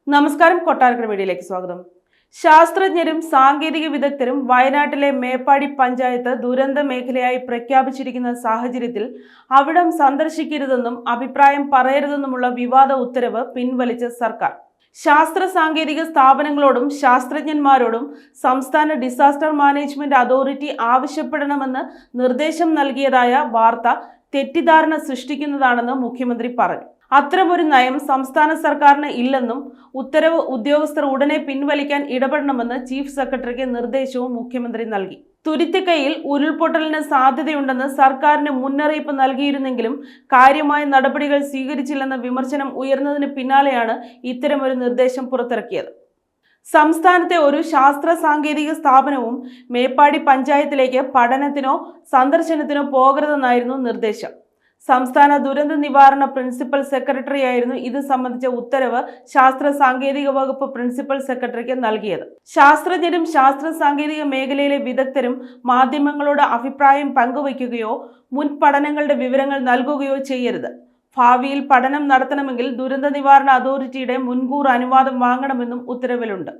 നമസ്കാരം. കൊട്ടാരക്കര മീഡിയയിലേക്ക് സ്വാഗതം. ശാസ്ത്രജ്ഞരും സാങ്കേതിക വിദഗ്ധരും വയനാട്ടിലെ മേപ്പാടി പഞ്ചായത്ത് ദുരന്ത മേഖലയായി പ്രഖ്യാപിച്ചിരിക്കുന്ന സാഹചര്യത്തിൽ അവിടം സന്ദർശിക്കരുതെന്നും അഭിപ്രായം പറയരുതെന്നുമുള്ള വിവാദ ഉത്തരവ് പിൻവലിച്ച സർക്കാർ ശാസ്ത്ര സാങ്കേതിക സ്ഥാപനങ്ങളോടും ശാസ്ത്രജ്ഞന്മാരോടും സംസ്ഥാന ഡിസാസ്റ്റർ മാനേജ്മെന്റ് അതോറിറ്റി ആവശ്യപ്പെടണമെന്ന് നിർദ്ദേശം നൽകിയതായ വാർത്ത തെറ്റിദ്ധാരണ സൃഷ്ടിക്കുന്നതാണെന്ന് മുഖ്യമന്ത്രി പറഞ്ഞു. അത്തരമൊരു നയം സംസ്ഥാന സർക്കാരിന് ഇല്ലെന്നും ഉത്തരവ് ഉദ്യോഗസ്ഥർ ഉടനെ പിൻവലിക്കാൻ ഇടപെടണമെന്ന് ചീഫ് സെക്രട്ടറിക്ക് നിർദ്ദേശവും മുഖ്യമന്ത്രി നൽകി. തുരുത്തിക്കൈയിൽ ഉരുൾപൊട്ടലിന് സാധ്യതയുണ്ടെന്ന് സർക്കാരിന് മുന്നറിയിപ്പ് നൽകിയിരുന്നെങ്കിലും കാര്യമായ നടപടികൾ സ്വീകരിച്ചില്ലെന്ന വിമർശനം ഉയർന്നതിന് പിന്നാലെയാണ് ഇത്തരമൊരു നിർദ്ദേശം പുറത്തിറക്കിയത്. സംസ്ഥാനത്തെ ഒരു ശാസ്ത്ര സാങ്കേതിക സ്ഥാപനവും മേപ്പാടി പഞ്ചായത്തിലേക്ക് പഠനത്തിനോ സന്ദർശനത്തിനോ പോകരുതെന്നായിരുന്നു നിർദ്ദേശം. സംസ്ഥാന ദുരന്ത നിവാരണ പ്രിൻസിപ്പൽ സെക്രട്ടറിയായിരുന്നു ഇത് സംബന്ധിച്ച ഉത്തരവ് ശാസ്ത്ര സാങ്കേതിക വകുപ്പ് പ്രിൻസിപ്പൽ സെക്രട്ടറിക്ക് നൽകിയത്. ശാസ്ത്രജ്ഞരും ശാസ്ത്ര സാങ്കേതിക മേഖലയിലെ വിദഗ്ധരും മാധ്യമങ്ങളോട് അഭിപ്രായം പങ്കുവയ്ക്കുകയോ മുൻ പഠനങ്ങളുടെ വിവരങ്ങൾ നൽകുകയോ ചെയ്യരുത്. ഭാവിയിൽ പഠനം നടത്തണമെങ്കിൽ ദുരന്ത നിവാരണ അതോറിറ്റിയുടെ മുൻകൂർ അനുവാദം വാങ്ങണമെന്നും ഉത്തരവിലുണ്ട്.